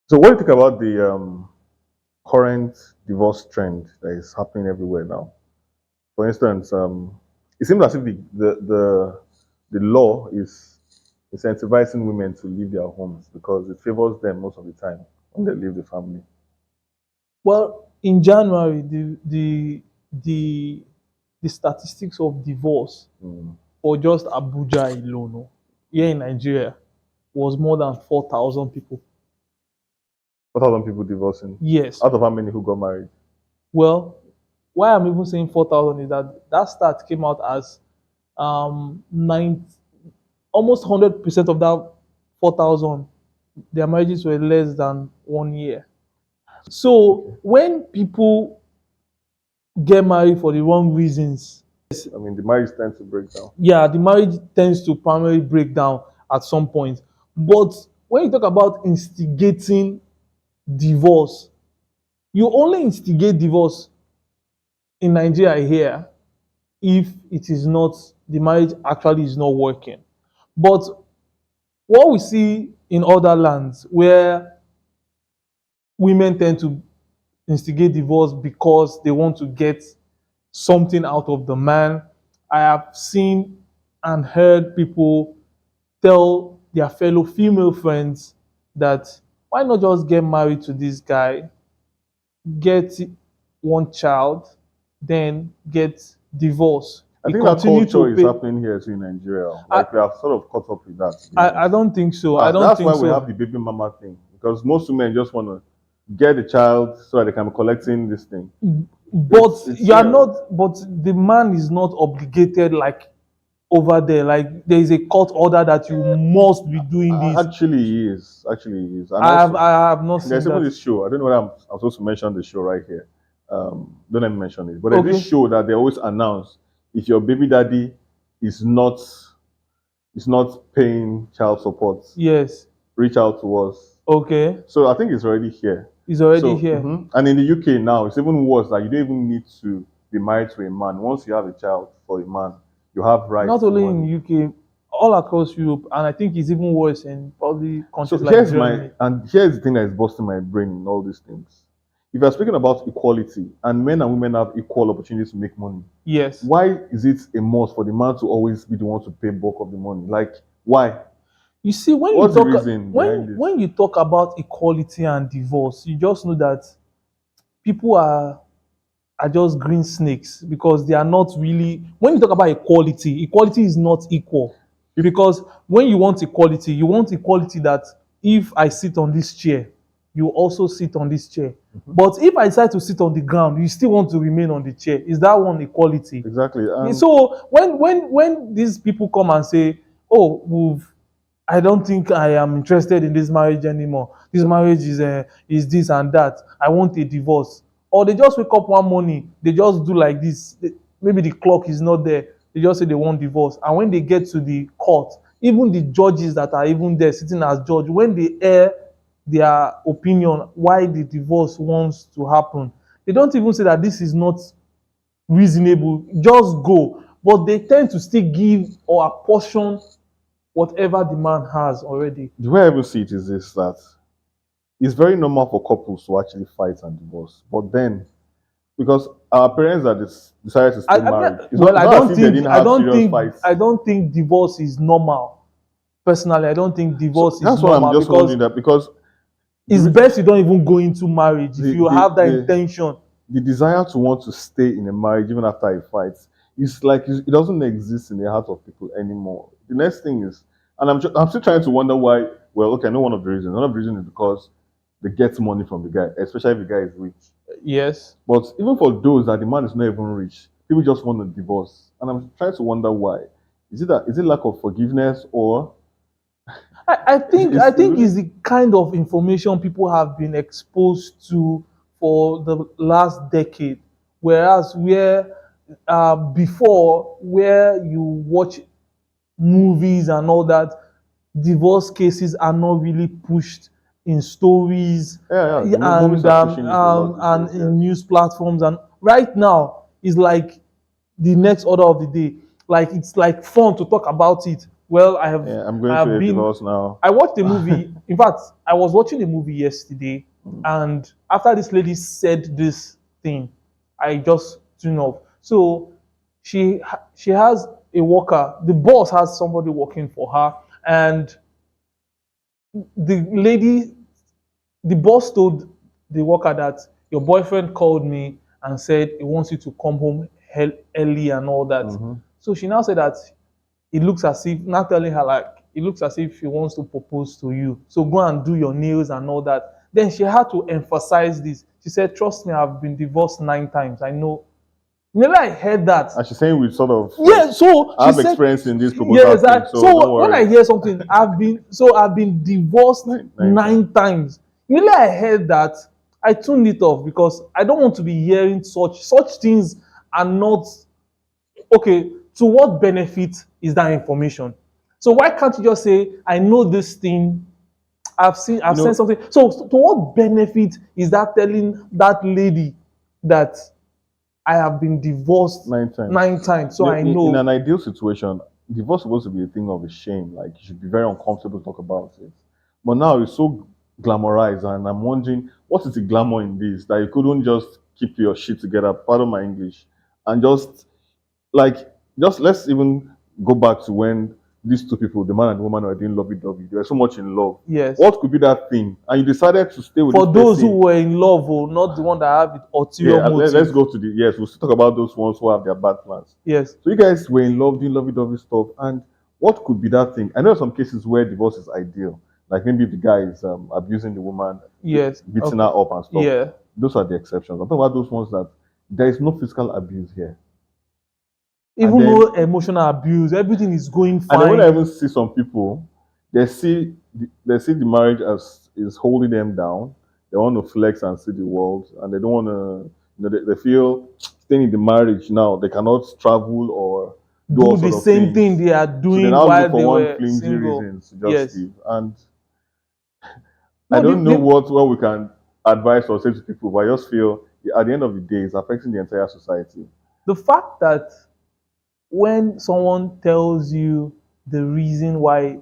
So, what do you think about the current divorce trend that is happening everywhere now? For instance, it seems as if the law is incentivizing women to leave their homes because it favors them most of the time when they leave the family. Well, in January, the the statistics of divorce Mm. for just Abuja alone, here in Nigeria, was more than 4,000 people. 4,000 people divorcing. Yes. Out of how many who got married? Well, why I'm even saying 4,000 is that that stat came out as nine, almost 100% of that 4,000, their marriages were less than 1 year. So Okay. when people get married for the wrong reasons, I mean, the marriage tends to break down. yeah, the marriage tends to primarily break down at some point. But when you talk about instigating divorce, you only instigate divorce in Nigeria here if it is not, the marriage actually is not working. But what we see in other lands where women tend to instigate divorce because they want to get something out of the man. I have seen and heard people tell their fellow female friends that why not just get married to this guy, get one child, then get divorced. I He think that continue to culture is pay. happening here too in Nigeria. I, Like we have sort of caught up with that, to be I honest. don't think so. I That's, don't that's why think we have so. the baby mama thing because most women just want to get the child so that they can be collecting this thing. But It's you are real. not. But the man is not obligated like over there. Like there is a court order that you must be doing this. Actually he is, and I also have not there's seen even that. this show. I don't know whether I'm supposed to mention the show right here. Don't let me mention it. But there's this Okay. show that they always announce if your baby daddy is not paying child support, Yes. reach out to us. Okay. So I think it's already here. It's already So here. and in the UK now, it's even worse. That you don't even need to be married to a man. Once you have a child for a man, you have rights Not to only in money. UK, all across Europe, and I think it's even worse in probably So countries like Germany. here's the thing that is busting my brain in all these things. If you're speaking about equality and men and women have equal opportunities to make money, Yes. why is it a must for the man to always be the one to pay bulk of the money? Like, why? You see, What's the reason behind this? when you talk about equality and divorce, you just know that people are just green snakes because they are not really. When you talk about equality, equality is not equal. If Because when you want equality that if I sit on this chair, you also sit on this chair. But if I decide to sit on the ground, you still want to remain on the chair. Is that one equality? exactly, and So when these people come and say, "Oh, I don't think I am interested in this marriage anymore. This marriage is this and that. I want a divorce." Or they just wake up one morning, they just do like this. Maybe the clock is not there. They just say they want divorce. And when they get to the court, even the judges that are even there sitting as judge, when they air their opinion why the divorce wants to happen, they don't even say that this is not reasonable. Just go. But they tend to still give or apportion whatever the man has already. the way I even see it is this that it's very normal for couples to actually fight and divorce. But then, because our parents that decided to stay I mean, married, well, it's not as if they didn't have serious fights. I don't think divorce is normal. Personally, I don't think So divorce is that's what I'm normal just because wondering that because the, it's re- best you don't even go into marriage if the, you the, have that the, intention. the desire to want to stay in a marriage even after a fight is like it doesn't exist in the heart of people anymore. The next thing is, and I'm still trying to wonder why. Well, okay, I know one of the reasons. One of the reasons is because they get money from the guy, especially if the guy is rich. Yes. But even for those that the man is not even rich, people just want a divorce. And I'm trying to wonder why. Is it lack of forgiveness or I is think really it's the kind of information people have been exposed to for the last decade. Whereas where before where you watch movies and all that, divorce cases are not really pushed in stories yeah, the movies are pushing it a lot these and days, in yes. news platforms. And right now is like the next order of the day. Like it's like fun to talk about it. Well, I have Yeah, I'm going I through have a been. divorce now. I watched a movie. In fact, I was watching a movie yesterday, and after this lady said this thing, I just tuned off. So she has a worker. The boss has somebody working for her, and the lady, the boss told the worker that your boyfriend called me and said he wants you to come home early and all that. Mm-hmm. So she now said that it looks as if, not telling her like, it looks as if he wants to propose to you. So go and do your nails and all that. Then she had to emphasize this. She said, trust me, I've been divorced 9 times. I know. Whenever I heard that, And she's saying with sort of like, yeah, so I she have said, experience in this proposal yes, thing, so don't so when I worry. hear something, I've been divorced Nine times. 9 times. Immediately I heard that, I tuned it off because I don't want to be hearing such things are not okay. To what benefit is that information? So why can't you just say, I know this thing, You I've seen know, something. So to what benefit is that telling that lady that I have been divorced 9 times. 9 times, so You know, I in know. an ideal situation, divorce is supposed to be a thing of a shame. Like you should be very uncomfortable to talk about it. But now it's so glamorized, and I'm wondering what is the glamour in this that you couldn't just keep your shit together, pardon my English, and like just let's even go back to when these two people, the man and the woman, were doing lovey-dovey. They were so much in love. Yes. What could be that thing? And you decided to stay with this For those who person. were in love, oh, not the one that have ulterior Yeah, let's motive. go to the yes. We'll still talk about those ones who have their bad plans. Yes. So you guys were in love, doing lovey-dovey stuff, and what could be that thing? I know some cases where divorce is ideal, like maybe the guy is abusing the woman, Yes. beating her Okay. up and stuff. Yeah. Those are the exceptions. I'm talking about those ones that there is no physical abuse here, and Even then though emotional abuse, everything is going and then when I fine. even see some people, they see the marriage as is holding them down. They want to flex and see the world, and they don't want to. You know, they feel staying in the marriage now. They cannot travel or do all Do the sort of same thing things. they are So they doing now look while for they one were flimsy single. reason to just Yes. leave. And I No, don't know what we can advise or say to people, but I just feel at the end of the day, it's affecting the entire society. the fact that when someone tells you the reason why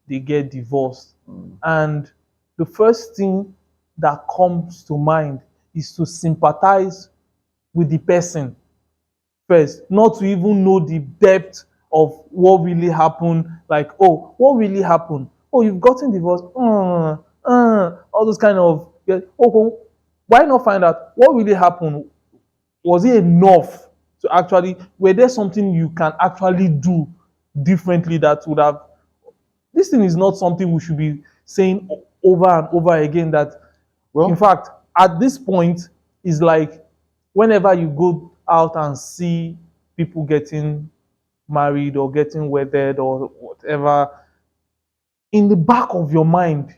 they get divorced, Mm. and the first thing that comes to mind is to sympathize with the person first, not to even know the depth of what really happened. Like, oh, what really happened? Oh, you've gotten divorced. All those kind of, yeah. Oh, why not find out what really happened? Was it enough to actually, were there something you can actually do differently that would have, this thing is not something we should be saying over and over again. That, in Well, fact, at this point, is like whenever you go out and see people getting married or getting wedded or whatever, in the back of your mind,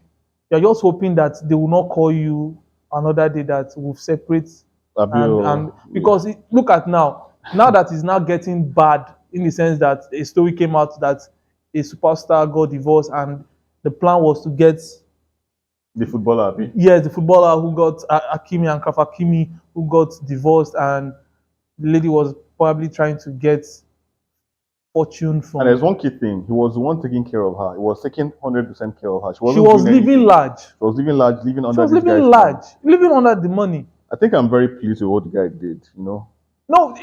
you're just hoping that they will not call you another day that will separate. And yeah. because look at now that it's now getting bad, in the sense that a story came out that a superstar got divorced, and the plan was to get, The footballer, Abi. yes, the footballer who got Akimi and Kafakimi, who got divorced, and the lady was probably trying to get fortune And there's from. one key thing. He was the one taking care of her. He was taking 100% care of her. She She wasn't was doing living anything. large. She was living large, living She under was this living guy's thumb. large, living under the money. I think I'm very pleased with what the guy did, you know. No,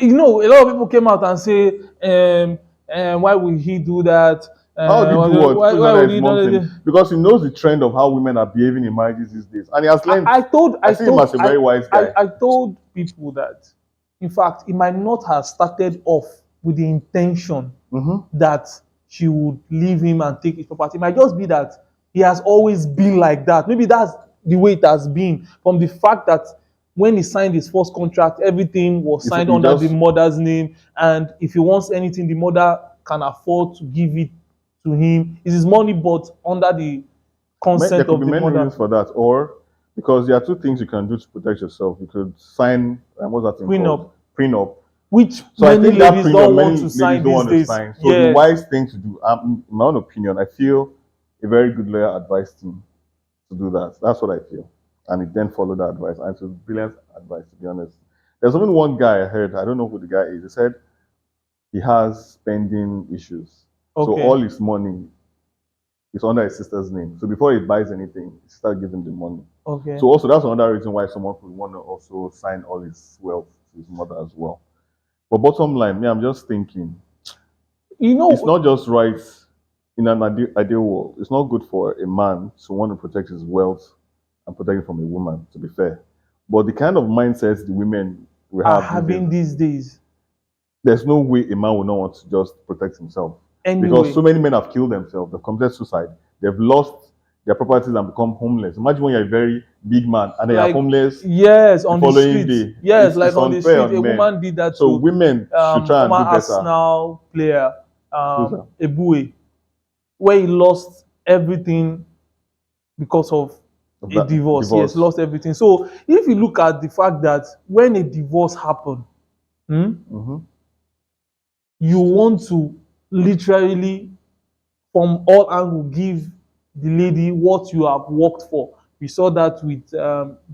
a lot of people came out and say, why would he do that? How would he do what? Put Why another would his he mom not? thing. Because he knows the trend of how women are behaving in marriages these days. And he has learned. I see him as a very wise guy. I told people that, in fact, it might not have started off with the intention Mm-hmm. that she would leave him and take his property. It might just be that he has always been like that. Maybe that's the way it has been, from the fact that when he signed his first contract, everything was signed He under the just mother's name. And if he wants anything, the mother can afford to give it to him. It's his money, but under the there consent could be of the many mother. reasons for that. Or because there are two things you can do to protect yourself. You could sign what's that thing called? Prenup, Prenup. which So I many think that ladies prenup, don't want many to ladies sign don't these want to days. sign. So the Yes. wise thing to do, in my own opinion, I feel a very good lawyer advised him to do that. That's what I feel. And he then followed that advice. And it was brilliant advice, to be honest. There's only one guy I heard, I don't know who the guy is. He said he has spending issues. So Okay. all his money is under his sister's name. So before he buys anything, he start giving the money. Okay. So also that's another reason why someone would want to also sign all his wealth to his mother as well. But bottom line, me, I'm just thinking, You it's know, not just right in an ideal world. It's not good for a man to want to protect his wealth and protect it from a woman, to be fair. But the kind of mindsets the women we are have these days, having these days there's no way a man will not want to just protect himself. Because anyway. so many men have killed themselves, they've committed suicide, they've lost their properties and become homeless. Imagine when you're a very big man and then you're Like, homeless yes, the on the following street. day. Yes, like It's on the unfair street. A on men. woman did that So to women should try and former do better. Arsenal player, Who's that? Ebue, where he lost everything because of Of a that divorce. Yes, divorce. lost everything. So if you look at the fact that when a divorce happened, hmm, Mm-hmm. you want to literally from all angles give the lady what you have worked for. We saw that with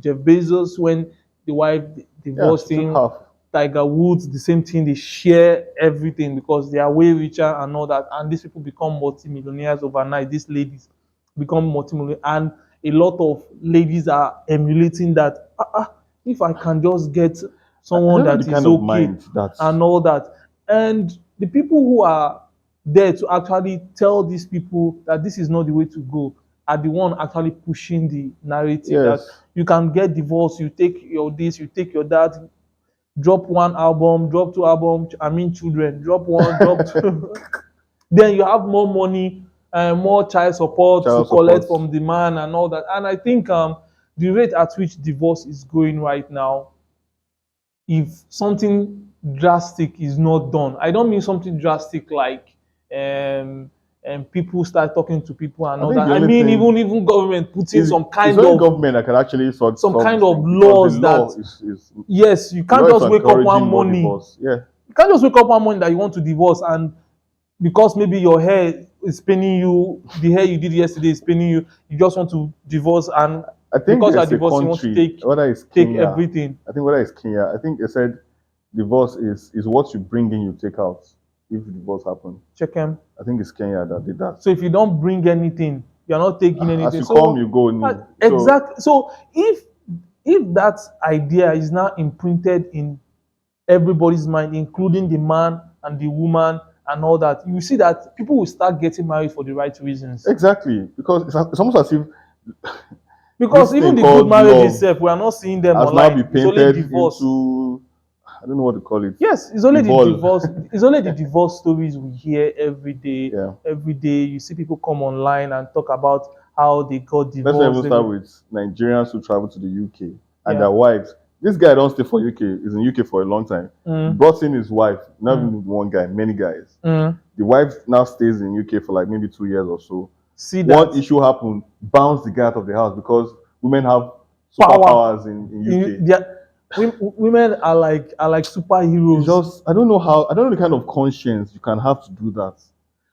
Jeff Bezos when the wife Yeah, divorced she took him. half. Tiger Woods, the same thing. They share everything because they are way richer and all that. And these people become multimillionaires overnight. These ladies become multimillionaires, and a lot of ladies are emulating that. If I can just get I someone don't know the that is kind of okay mind that and all that, and the people who are there to actually tell these people that this is not the way to go are the one actually pushing the narrative that yes. you can get divorced, you take your this, you take your that, drop one album, drop two albums, I mean children, drop one, drop two. Then you have more money and more child support to Child collect support. from the man and all that. And I think the rate at which divorce is going right now, if something drastic is not done, I don't mean something drastic like um people start talking to people and I all think that. the I only mean thing even government putting is it's only government that can actually some solve kind this of thing because laws that the yes, you can't law is just wake up one encouraging more morning. divorce. Yeah. You can't just wake up one morning that you want to divorce, and because maybe your hair is paining you, the hair you did yesterday is paining you, you just want to divorce, and I think because you are there's a divorced, you want to country, whether it's take Kenya, everything. I think whether it's Kenya, I think they said divorce is what you bring in, you take out if divorce happens. Check them. I think it's Kenya that did that. So if you don't bring anything, you're not taking As anything. you come, So you go. Ni. So exactly. So if that idea is now imprinted in everybody's mind, including the man and the woman and all that, you see that people will start getting married for the right reasons. exactly, because it's almost as if Because this even thing the good called marriage love itself, we are not seeing them has now been online. It's only painted divorce. into, I don't know what to call it, Yes, it's the only the ball. divorce. It's only the divorce stories we hear every day. Yeah. Every day, you see people come online and talk about how they got Let's not divorced. even start with Nigerians who travel to the UK and Yeah. their wives. This guy don't stay for UK. He's in UK for a long time. Mm, Brought in his wife, not mm, even one guy, many guys. mm. The wife now stays in UK for like maybe 2 years or so. See One that issue happened, bounced the guy out of the house because women have power. superpowers in UK. Women are like It's superheroes. just I don't know the kind of conscience you can have to do that.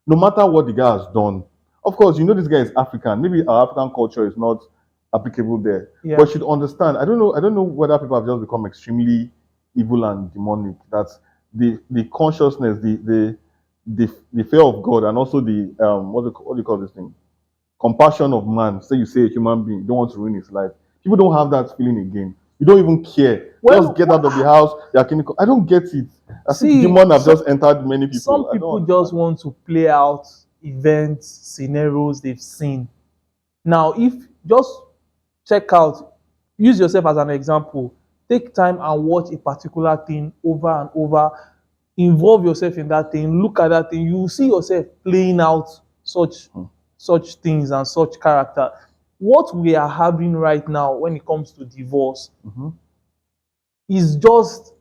No matter what the guy has done. Of course, you know this guy is African. Maybe our African culture is not applicable there. Yeah. But you should understand. I don't know whether people have just become extremely evil and demonic. That the consciousness, the fear of God and also the what do you call this thing? Compassion of man. Say you say a human being, you don't want to ruin his life. People don't have that feeling again. You don't even care. Just Well, get out of the house. You're clinical. I don't get it. As if see, demon have just entered many people. some I don't people just understand. want to play out events, scenarios they've seen. Now, if just check out, use yourself as an example, take time and watch a particular thing over and over, involve yourself in that thing, look at that thing, you will see yourself playing out such Hmm. such things and such character. What we are having right now when it comes to divorce Mhm. is just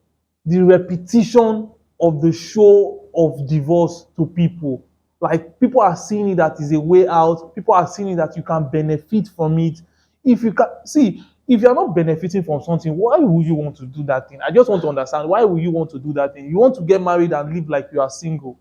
the repetition of the show of divorce to people. Like people are seeing it that is a way out. People are seeing it that you can benefit from it. If you can see, if you're not benefiting from something, why would you want to do that thing? I just want to understand why would you want to do that thing? You want to get married and live like you are single.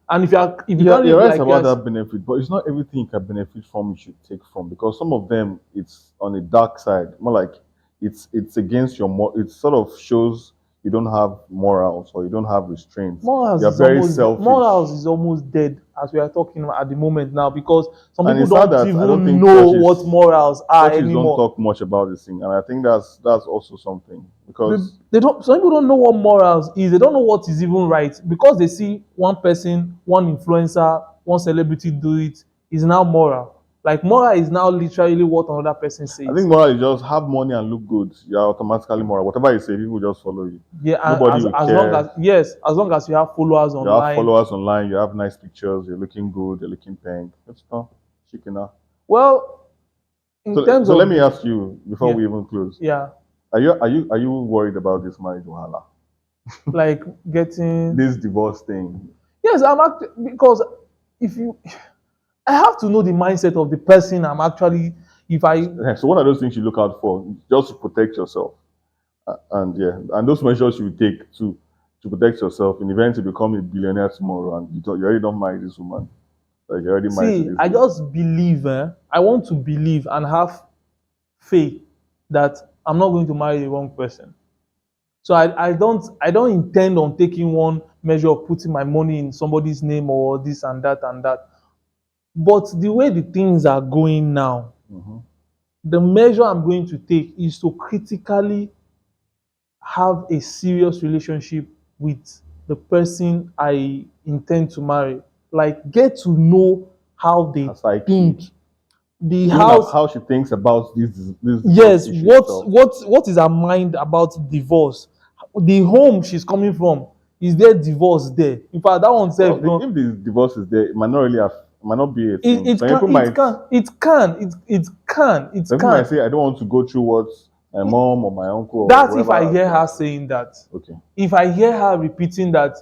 And if you Yeah, can't you're live right like about yes, that benefit, but it's not everything you can benefit from you should take from because some of them it's on the dark side. More like it's against your it sort of shows you don't have morals or you don't have restraints. Morals You're is very almost selfish. morals is almost dead as we are talking at the moment now, because some And people it's sad don't that I don't even think know what morals are churches don't anymore. talk much about this thing. And I think that's also something they, because they don't some people don't know what morals is. They don't know what is even right, because they see one person, one influencer, one celebrity do it, is now moral. Like moral is now literally what another person I think says. moral is just have money and look good. You're automatically moral. Whatever you say, people just follow you. Yeah, and Nobody will as long as, care. yes, as long as you have followers You have online. followers online, you have nice pictures, you're looking good, you're looking pink. It's not chicken now. Well, in terms So let of me the, ask you before yeah, we even close. yeah, Are you worried about this marriage wahala? like getting, This divorce thing? yes, because if you, I have to know the mindset of the person I'm actually, if I, So what are those things you look out for just to protect yourself? And yeah, and those measures you take to protect yourself in the event you become a billionaire tomorrow and you already don't marry this woman, like you're already married to see, this I lady. just believe, I want to believe and have faith that I'm not going to marry the wrong person. So I don't intend on taking one measure of putting my money in somebody's name or this and that and that. But the way the things are going now, Hmm. the measure I'm going to take is to critically have a serious relationship with the person I intend to marry. Like get to know how they Her psyche, think, the even house. how she thinks about this divorce Yes, issue itself. what is her mind about divorce? The home she's coming from, is there divorce there? In fact, that one Well, self, no, if the divorce is there, it might not really have, it might not be a it, thing. it can it can it can it Some people might can. say, I don't want to go through what my mom or my uncle or That's if whoever I has hear gone her through. saying that. Okay. If I hear her repeating that,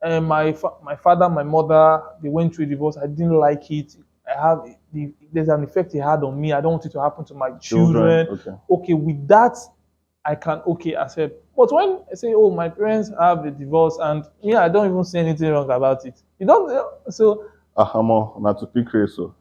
my father, my mother, they went through a divorce. I didn't like it. There's an effect it had on me. I don't want it to happen to my Children, children. okay. Okay, with that, I can okay accept. But when I say, oh, my parents have a divorce, and me, I don't even say anything wrong about it. You don't. Ahamo, not to pick race. So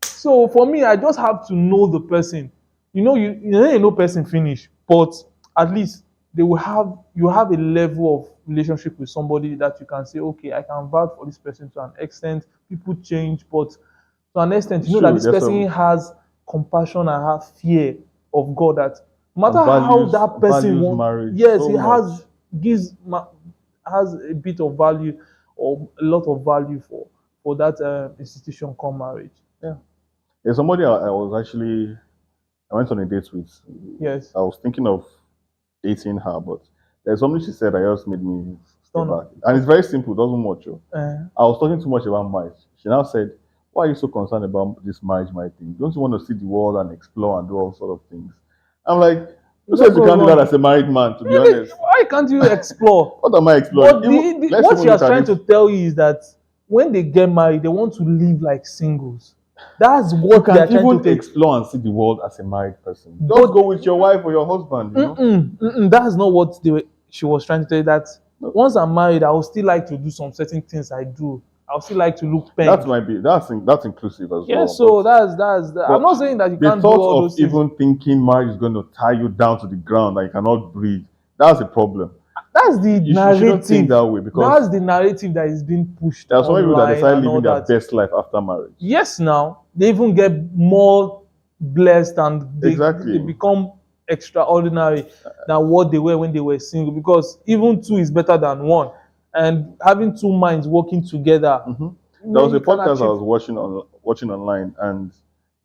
So for me, I just have to know the person. You know person finish, but at least they will have you have a level of relationship with somebody that you can say, okay, I can vouch for this person to an extent. People change, but to an extent, you it's know that true. this There's person some has compassion and has fear of God. That no matter and how values that person values wants, marriage yes, so he much. gives has a bit of value or a lot of value for that institution called marriage. Yeah. There's somebody I was actually I went on a date with. Yes. I was thinking of dating her, but there's something she said that just made me stay Don't back. know. And it's Okay. very simple, doesn't much. Oh. I was talking too much about marriage. She now said, why are you so concerned about this marriage, my thing? Don't you want to see the world and explore and do all sort of things? I'm like, who There's says you no can't do that wrong. as a married man, to be Really, honest? why can't you explore? What am I exploring? But Even let's what even she look was at trying it. to tell you is that when they get married, they want to live like singles. That's You what they are can trying to even tell. explore and see the world as a married person. Just But go with your wife or your husband. that's not what she was trying to tell you. That No, once I'm married, I would still like to do some certain things I do. I would still like to look that pink. might be that's inclusive as Yeah, well. But so I'm but not saying that you the can't do thought all of those things. even thinking marriage is going to tie you down to the ground and you cannot breathe, that's a problem. That's the You shouldn't think narrative. that way because That's the narrative that is being pushed there are some people that online decide and all living their that. best life after marriage. Yes, now they even get more blessed and they Exactly. become extraordinary than what they were when they were single, because even two is better than one, and having two minds working together, Hmm. There man, was a you can podcast I achieve. was watching online, and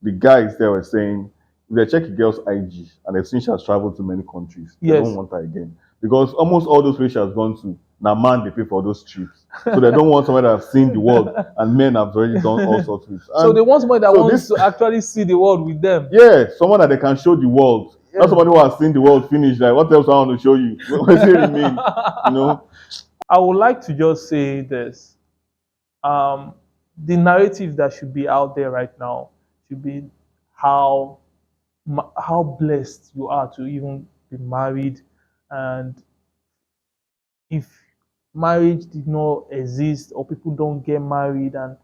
the guys there were saying if they check a girl's IG and they've seen she has traveled to many countries, they don't Yes. want her again because almost all those places she has gone to, now man they pay for those trips, so they don't want someone that has seen the world and men have already done all sorts of it. So And they want somebody that so wants this, to actually see the world with them. yeah, someone that they can show the world, not Yes. somebody who has seen the world finish. Like what else I want to show you? Where does it remain? You know, I would like to just say this. Um, the narrative that should be out there right now should be how how blessed you are to even be married, and if marriage did not exist or people don't get married, and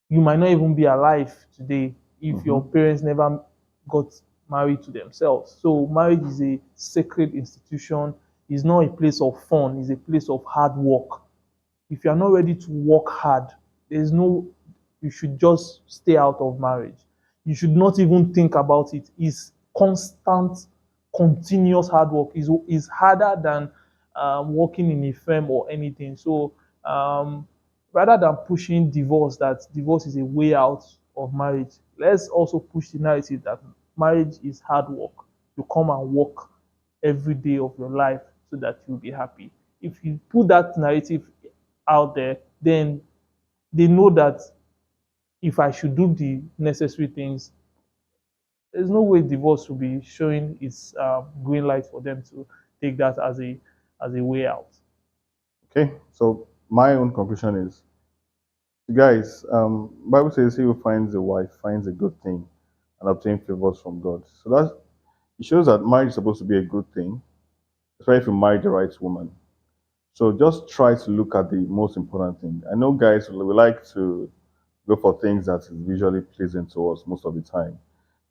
you might not even be alive today if hmm your parents never got married to themselves. So marriage is a sacred institution. It's not a place of fun, it's a place of hard work. If you are not ready to work hard, there's no, you should just stay out of marriage. You should not even think about it. It's constant, continuous hard work. Is harder than working in a firm or anything. So um, rather than pushing divorce, that divorce is a way out of marriage, let's also push the narrative that marriage is hard work. You come and work every day of your life so that you'll be happy. If you put that narrative out there, then they know that if I should do the necessary things, there's no way divorce will be showing its green light for them to take that as a way out. Okay, so my own conclusion is, guys, Bible says he who finds a wife finds a good thing and obtain favors from God. So that it shows that marriage is supposed to be a good thing, especially if you marry the right woman. So just try to look at the most important thing. I know guys we like to go for things that is visually pleasing to us most of the time.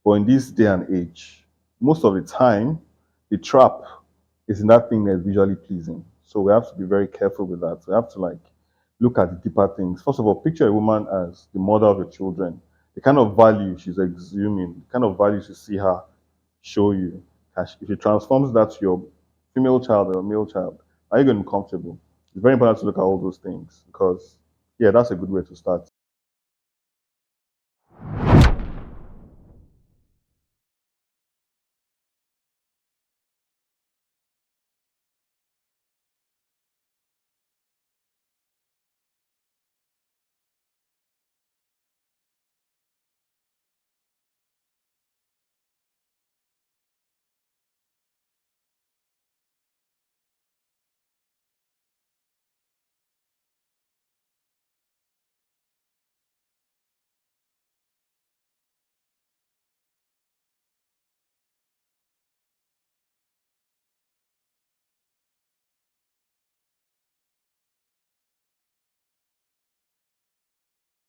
But in this day and age, most of the time, the trap is in that thing that's visually pleasing. So we have to be very careful with that. We have to like look at the deeper things. First of all, picture a woman as the mother of your children. The kind of value she's exhuming, the kind of value you see her show you. If she transforms that to your female child or male child, are you going to be comfortable? It's very important to look at all those things because, yeah, that's a good way to start.